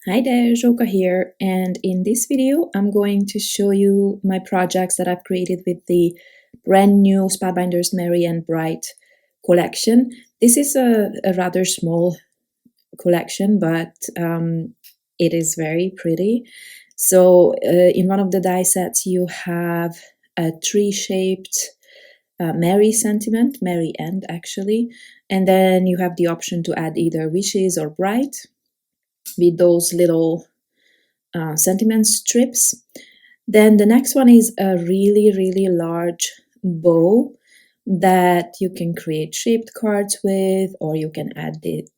Hi there, Joka here, and in this video I'm going to show you my projects that I've created with the brand new Spellbinders Merry and Bright collection. This is a rather small collection, but it is very pretty. So in one of the die sets you have a tree-shaped Merry sentiment, Merry end actually, and then you have the option to add either wishes or bright with those little sentiment strips. Then the next one is a really large bow that you can create shaped cards with, or you can add it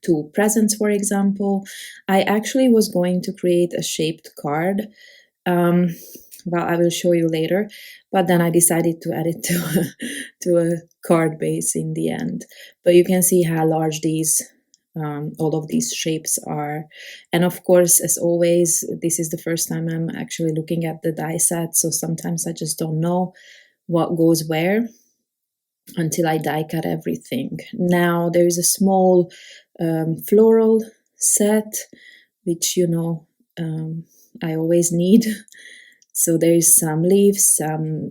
to presents, for example. I actually was going to create a shaped card. Well, I will show you later, but then I decided to add it to a card base in the end. But you can see how large these all of these shapes are. And of course, as always, this is the first time I'm actually looking at the die set, so sometimes I just don't know what goes where until I die cut everything. Now there is a small floral set, which I always need. So there is some leaves, well,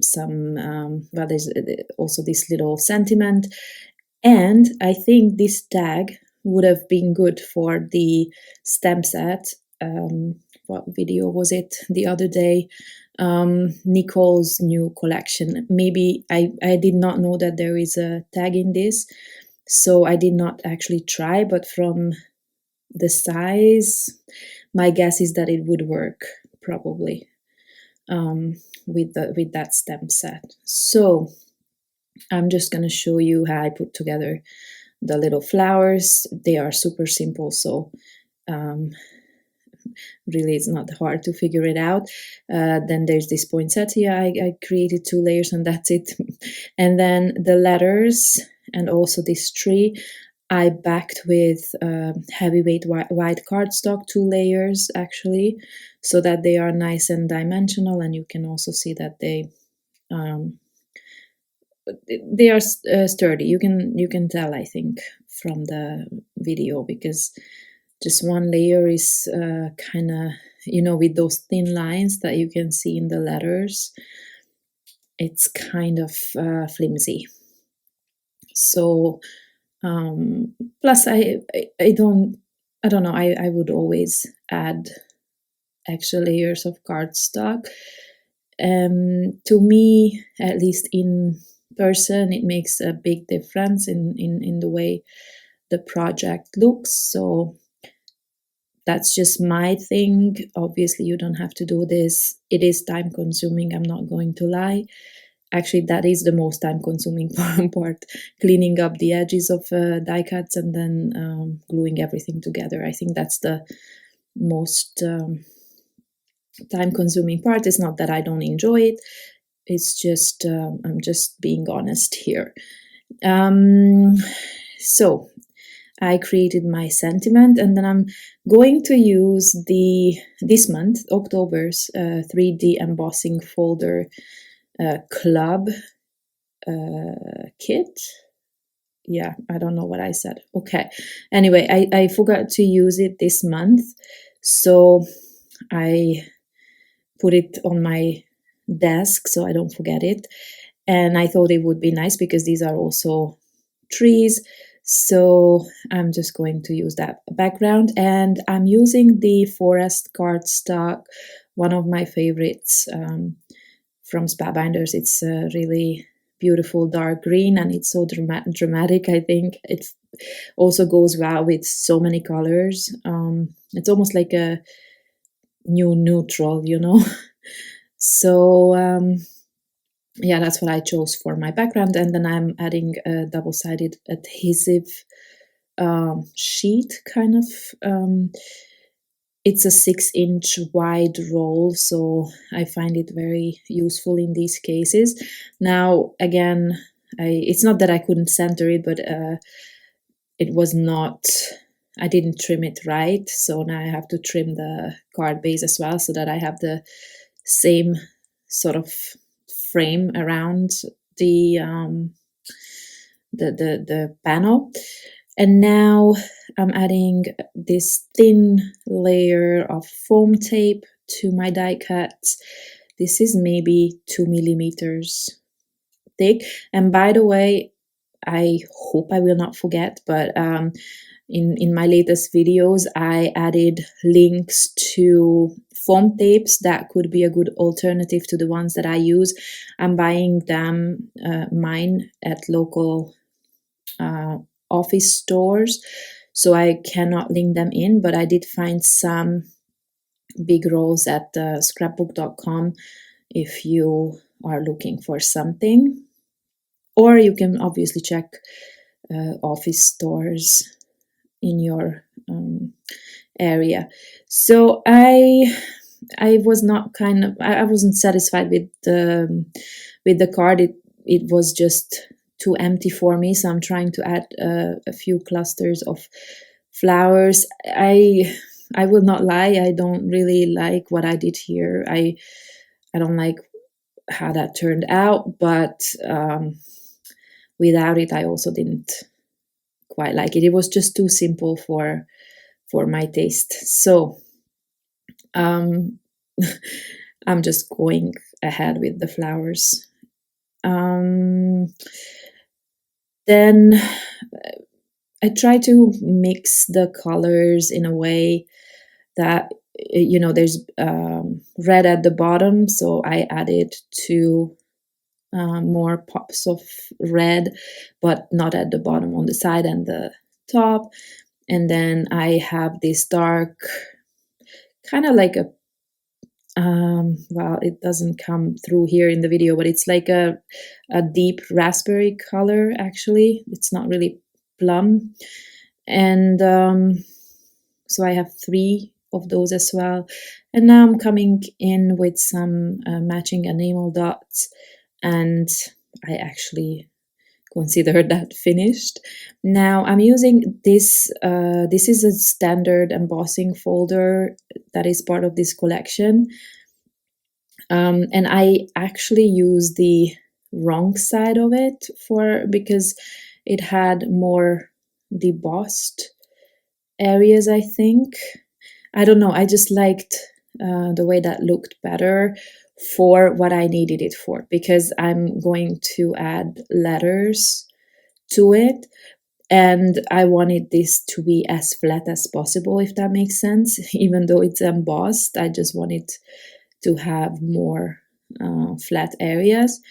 there's also this little sentiment, and I think this tag would have been good for the stamp set. What video was it the other day? Nicole's new collection. Maybe I did not know that there is a tag in this, so I did not actually try, but from the size, my guess is that it would work probably with that stamp set. So I'm just going to show you how I put together the little flowers. They are super simple, so really it's not hard to figure it out. Then there's this poinsettia. I created 2 layers and that's it. And then the letters and also this tree I backed with heavyweight white cardstock, 2 layers actually, so that they are nice and dimensional, and you can also see that they are sturdy. You can tell, I think, from the video, because just one layer is kind of, with those thin lines that you can see in the letters, it's kind of flimsy. So plus I don't know, I would always add extra layers of cardstock. To me, at least in person, it makes a big difference in the way the project looks. So that's just my thing. Obviously, you don't have to do this. It is time consuming, I'm not going to lie. Actually, that is the most time consuming part, cleaning up the edges of die cuts and then gluing everything together. I think that's the most time consuming part. It's not that I don't enjoy it, it's just I'm just being honest here. So I created my sentiment, and then I'm going to use this month, October's 3D Embossing Folder club kit. Yeah, I don't know what I said. Okay, anyway, I forgot to use it this month, so I put it on my desk so I don't forget it. And I thought it would be nice because these are also trees, so I'm just going to use that background. And I'm using the forest cardstock, one of my favorites from Spellbinders. It's a really beautiful dark green, and it's so dramatic. I think it also goes well with so many colors. It's almost like a new neutral, So yeah, that's what I chose for my background. And then I'm adding a double-sided adhesive sheet, kind of. It's a 6-inch wide roll, so I find it very useful in these cases. Now, again, it's not that I couldn't center it, but it was not, I didn't trim it right, so now I have to trim the card base as well so that I have the same sort of frame around the panel. And now I'm adding this thin layer of foam tape to my die cuts. This is maybe 2 millimeters thick. And by the way, I hope I will not forget, but in my latest videos, I added links to foam tapes that could be a good alternative to the ones that I use. I'm buying them, mine, at local office stores, so I cannot link them in, but I did find some big rolls at scrapbook.com if you are looking for something. Or you can obviously check office stores in your area. So I was not I wasn't satisfied with the card. It was just too empty for me, so I'm trying to add a few clusters of flowers. I will not lie, I don't really like what I did here. I don't like how that turned out, but without it I also didn't quite like it. It was just too simple for my taste. So I'm just going ahead with the flowers. Then I try to mix the colors in a way that, you know, there's red at the bottom, so I added two more pops of red, but not at the bottom, on the side and the top. And then I have this dark, kind of like a well, it doesn't come through here in the video, but it's like a deep raspberry color. Actually, it's not really plum. And so I have 3 of those as well. And now I'm coming in with some matching enamel dots, and I actually consider that finished. Now I'm using this, this is a standard embossing folder that is part of this collection. And I actually use the wrong side of it because it had more debossed areas, I think. I don't know, I just liked the way that looked better for what I needed it for, because I'm going to add letters to it, and I wanted this to be as flat as possible, if that makes sense. Even though it's embossed, I just wanted to have more flat areas.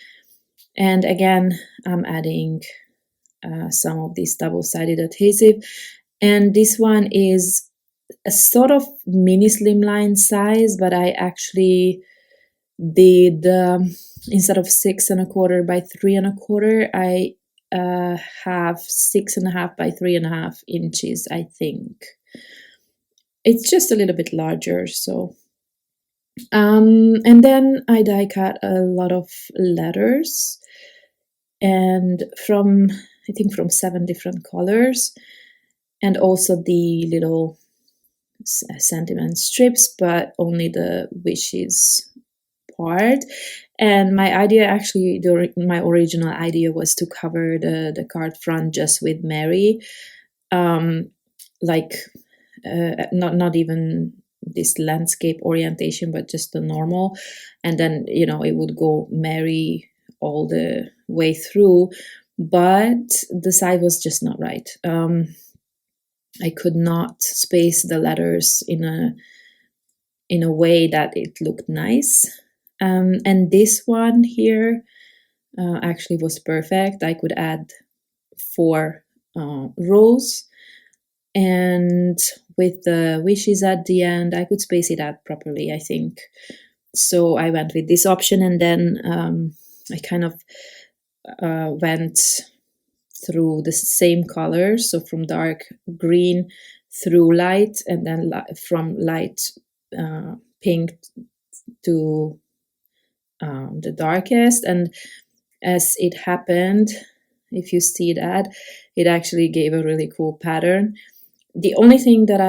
And again, I'm adding some of this double-sided adhesive, and this one is a sort of mini slimline size, but I actually did instead of 6 1/4 by 3 1/4, I have 6 1/2 by 3 1/2 inches, I think. It's just a little bit larger, so and then I die cut a lot of letters, and I think from 7 different colors, and also the little sentiment strips, but only the wishes part. And my idea, actually, my original idea was to cover the card front just with Mary, like not even this landscape orientation, but just the normal, and then, you know, it would go Mary all the way through, but the side was just not right. I could not space the letters in a way that it looked nice. And this one here actually was perfect. I could add 4 rows, and with the wishes at the end, I could space it out properly, I think. So I went with this option, and then I kind of went through the same colors, so from dark green through light, and then from light pink to the darkest. And as it happened, if you see that, it actually gave a really cool pattern. The only thing that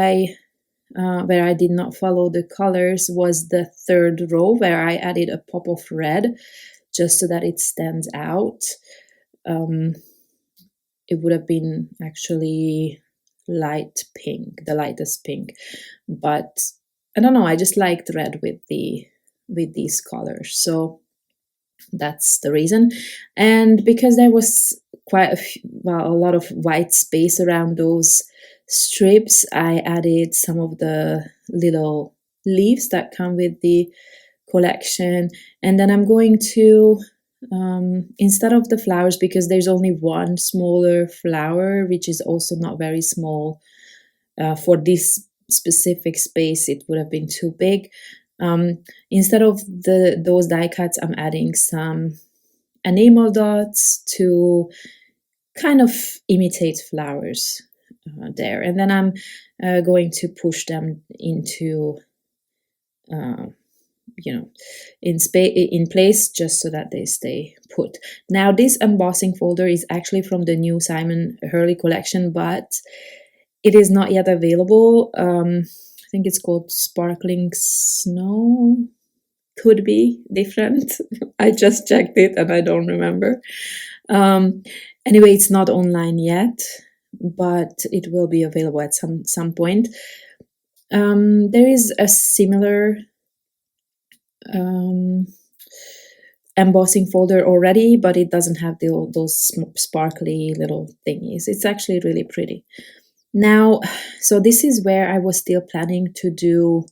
where I did not follow the colors was the 3rd row, where I added a pop of red just so that it stands out. it would have been actually light pink, the lightest pink. But I don't know, I just liked red with these colors. So that's the reason. And because there was a lot of white space around those strips, I added some of the little leaves that come with the collection. And then I'm going to, instead of the flowers, because there's only one smaller flower, which is also not very small, for this specific space it would have been too big. Instead of those die cuts, I'm adding some enamel dots to kind of imitate flowers there. And then I'm going to push them into, in place, just so that they stay put. Now, this embossing folder is actually from the new Simon Hurley collection, but it is not yet available. I think it's called Sparkling Snow. Could be different. I just checked it and I don't remember. Anyway, it's not online yet, but it will be available at some point. There is a similar embossing folder already, but it doesn't have those sparkly little thingies. It's actually really pretty. Now, so this is where I was still planning to do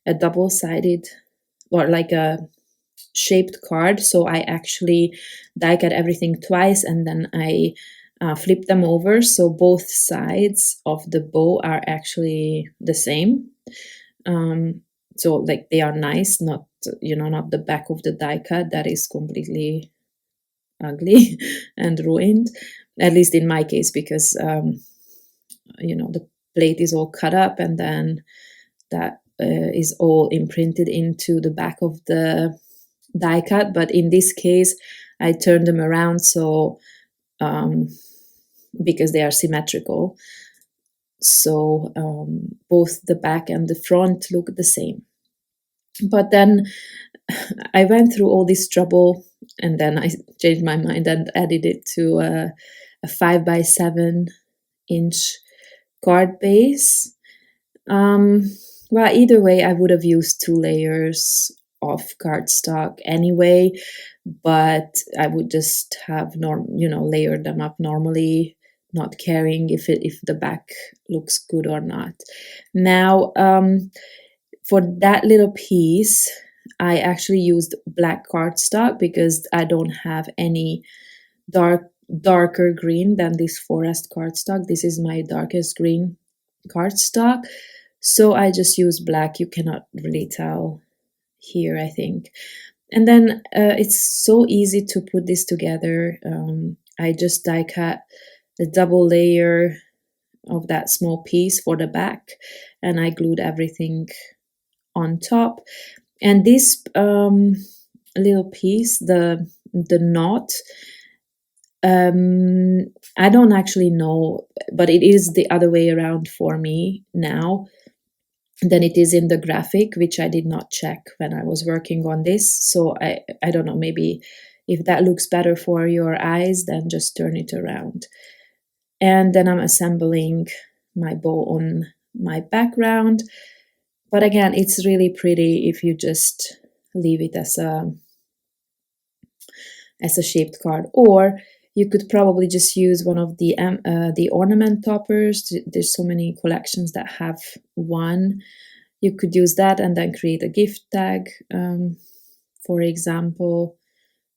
a double-sided or like a shaped card. So I actually die cut everything twice and then I flip them over, so both sides of the bow are actually the same. So like they are nice, not not the back of the die cut that is completely ugly and ruined, at least in my case, because the plate is all cut up and then that is all imprinted into the back of the die cut. But in this case I turned them around, so because they are symmetrical, so both the back and the front look the same. But then I went through all this trouble and then I changed my mind and added it to a 5x7 inch card base. Well, either way, I would have used 2 layers of cardstock anyway, but I would just have layered them up normally, not caring if the back looks good or not. Now, for that little piece, I actually used black cardstock because I don't have any darker green than this forest cardstock. This is my darkest green cardstock, so I just used black. You cannot really tell here, I think. And then it's so easy to put this together. I just die cut the double layer of that small piece for the back and I glued everything on top. And this little piece, the knot, I don't actually know, but it is the other way around for me now than it is in the graphic, which I did not check when I was working on this. So I don't know, maybe if that looks better for your eyes, then just turn it around. And then I'm assembling my bow on my background. But again, it's really pretty if you just leave it as a shaped card, or you could probably just use one of the ornament toppers. There's so many collections that have one. You could use that and then create a gift tag, for example.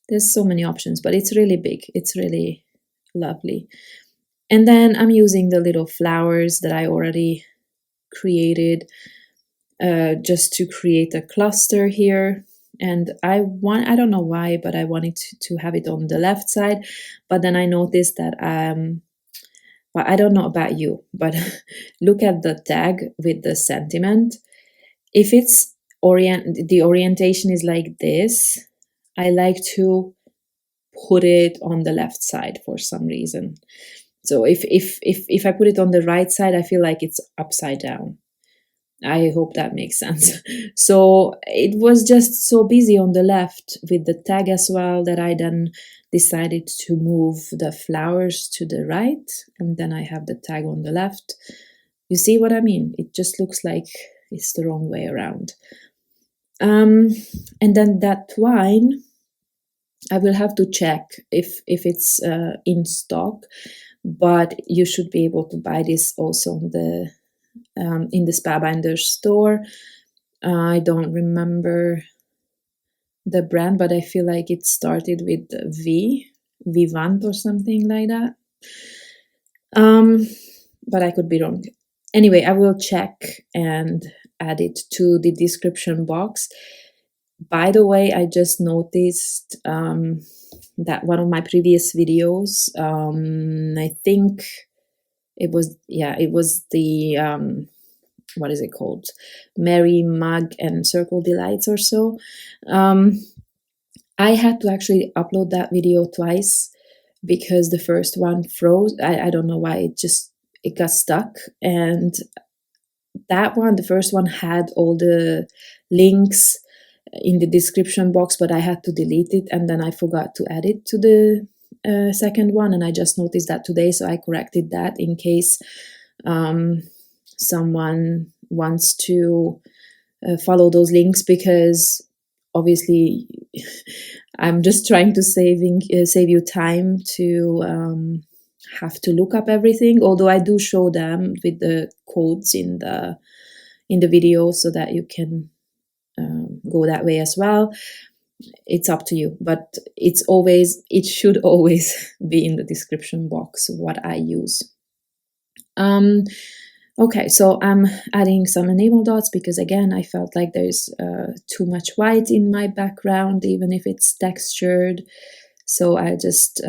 There's so many options, but it's really big. It's really lovely. And then I'm using the little flowers that I already created just to create a cluster here. And I don't know why, but I wanted to have it on the left side. But then I noticed that, well, I don't know about you, but look at the tag with the sentiment. If it's the orientation is like this, I like to put it on the left side for some reason. So if I put it on the right side, I feel like it's upside down. I hope that makes sense. So it was just so busy on the left with the tag as well that I then decided to move the flowers to the right, and then I have the tag on the left. You see what I mean? It just looks like it's the wrong way around. And then that twine, I will have to check if it's in stock, but you should be able to buy this also on the in the Spellbinders store. I don't remember the brand, but I feel like it started with Vivant or something like that. But I could be wrong. Anyway, I will check and add it to the description box. By the way, I just noticed that one of my previous videos, I think it was the what is it called? Merry Mug and Circle Delights or so. I had to actually upload that video twice because the first one froze. I don't know why, it got stuck. And that one, the first one, had all the links in the description box, but I had to delete it, and then I forgot to add it to the second one, and I just noticed that today, so I corrected that in case someone wants to follow those links, because obviously I'm just trying to save you time to have to look up everything, although I do show them with the codes in the video so that you can go that way as well. It's up to you, but it should always be in the description box what I use. Okay, so I'm adding some enamel dots because, again, I felt like there's too much white in my background, even if it's textured. So I just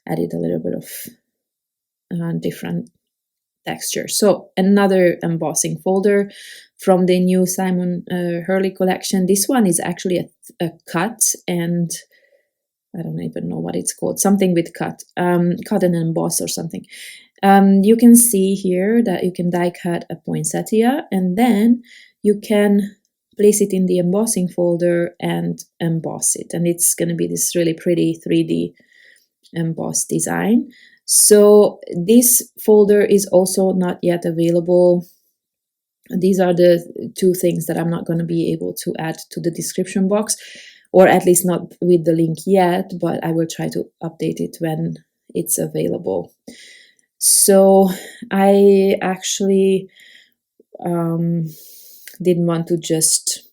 added a little bit of different texture. So another embossing folder from the new Simon Hurley collection. This one is actually a cut, and I don't even know what it's called. Something with cut and emboss or something. You can see here that you can die cut a poinsettia, and then you can place it in the embossing folder and emboss it. And it's going to be this really pretty 3D embossed design. So this folder is also not yet available. These are the two things that I'm not going to be able to add to the description box, or at least not with the link yet, but I will try to update it when it's available. So I actually didn't want to just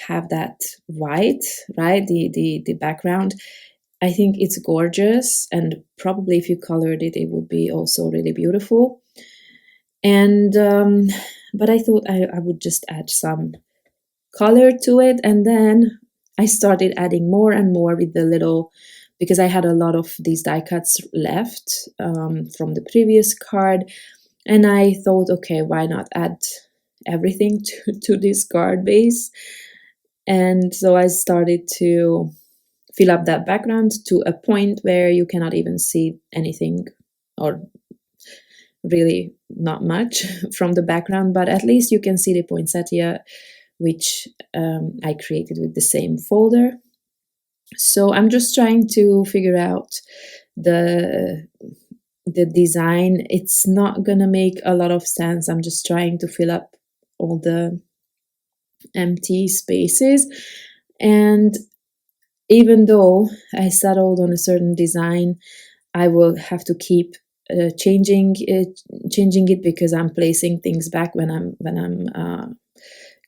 have that white, right? The background. I think it's gorgeous, and probably if you colored it, it would be also really beautiful. And but I thought I would just add some color to it, and then I started adding more and more with the little, because I had a lot of these die cuts left from the previous card, and I thought, okay, why not add everything to this card base? And so I started to fill up that background to a point where you cannot even see anything, or really not much from the background, but at least you can see the poinsettia, which I created with the same folder. So I'm just trying to figure out the design. It's not gonna make a lot of sense. I'm just trying to fill up all the empty spaces, and even though I settled on a certain design, I will have to keep changing it, because I'm placing things back when I'm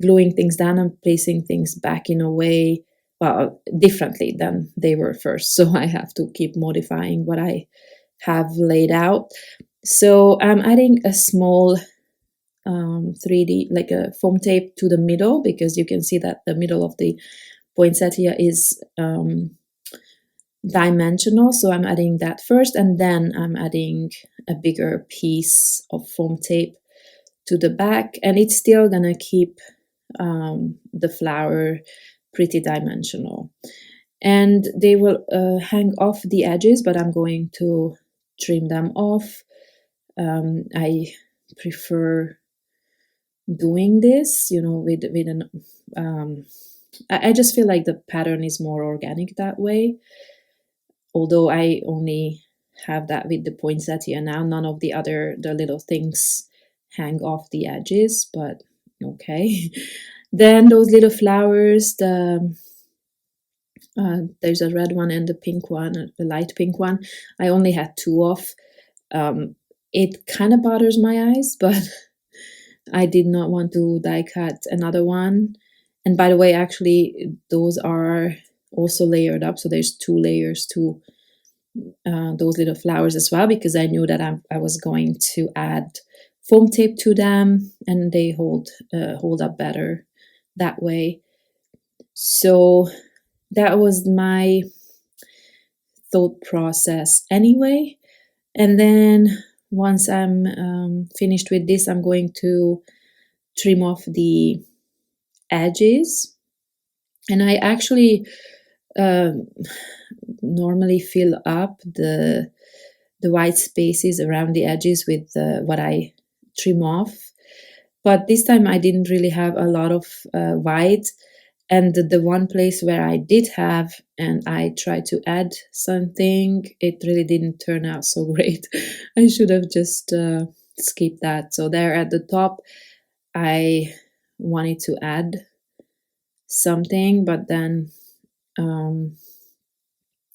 gluing things down. I'm placing things back in a way, well, differently than they were first. So I have to keep modifying what I have laid out. So I'm adding a small 3D, like a foam tape to the middle, because you can see that the middle of the poinsettia is dimensional. So I'm adding that first, and then I'm adding a bigger piece of foam tape to the back, and it's still gonna keep the flower pretty dimensional. And they will hang off the edges, but I'm going to trim them off. I prefer doing this, you know, with an I just feel like the pattern is more organic that way, although I only have that with the poinsettia now. None of the little things hang off the edges, but okay. Then those little flowers, there's a red one and the pink one, the light pink one. I only had two of. It kind of bothers my eyes, but I did not want to die cut another one. And by the way, actually, those are also layered up. So there's two layers to those little flowers as well, because I knew that I was going to add foam tape to them, and they hold up better that way. So that was my thought process anyway. And then once I'm finished with this, I'm going to trim off the edges. And I actually normally fill up the white spaces around the edges with what I trim off. But this time I didn't really have a lot of white. And the one place where I did have, and I tried to add something, it really didn't turn out so great. I should have just skipped that. So there at the top, I wanted to add something, but then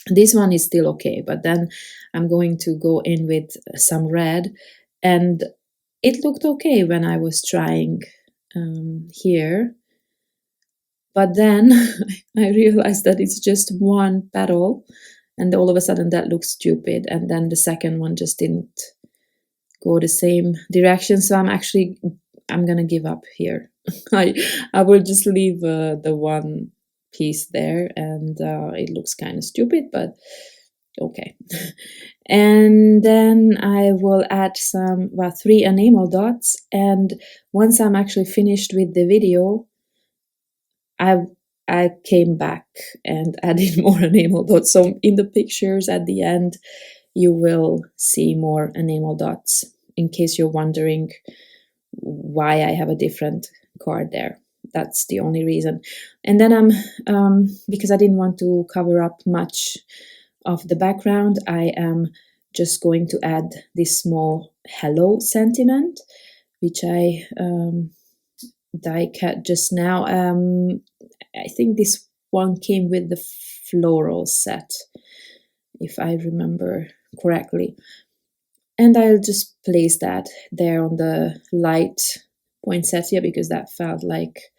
this one is still okay. But then I'm going to go in with some red, and it looked okay when I was trying here. But then I realized that it's just one petal, and all of a sudden that looks stupid. And then the second one just didn't go the same direction. So I'm gonna give up here. I will just leave the one piece there, and it looks kind of stupid, but okay. And then I will add some 3 enamel dots, and once I'm actually finished with the video, I came back and added more enamel dots. So in the pictures at the end, you will see more enamel dots, in case you're wondering why I have a different card there. That's the only reason. And then because I didn't want to cover up much of the background, I am just going to add this small hello sentiment, which I die cut just now. I think this one came with the floral set, if I remember correctly. And I'll just place that there on the light poinsettia, because that felt like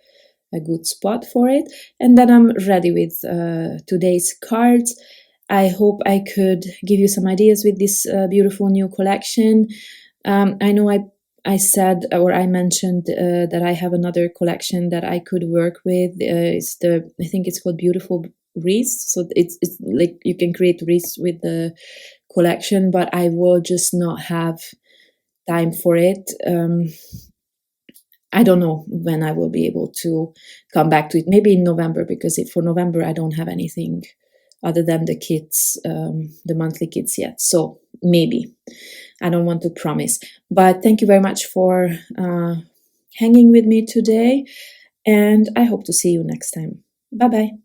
a good spot for it. And then I'm ready with today's cards. I hope I could give you some ideas with this beautiful new collection. I know I said, or I mentioned that I have another collection that I could work with. I think it's called Beautiful Wreaths. So it's like you can create wreaths with the collection, but I will just not have time for it. I don't know when I will be able to come back to it. Maybe in November, because for November I don't have anything other than the kits, the monthly kits yet. So maybe. I don't want to promise. But thank you very much for hanging with me today, and I hope to see you next time. Bye-bye.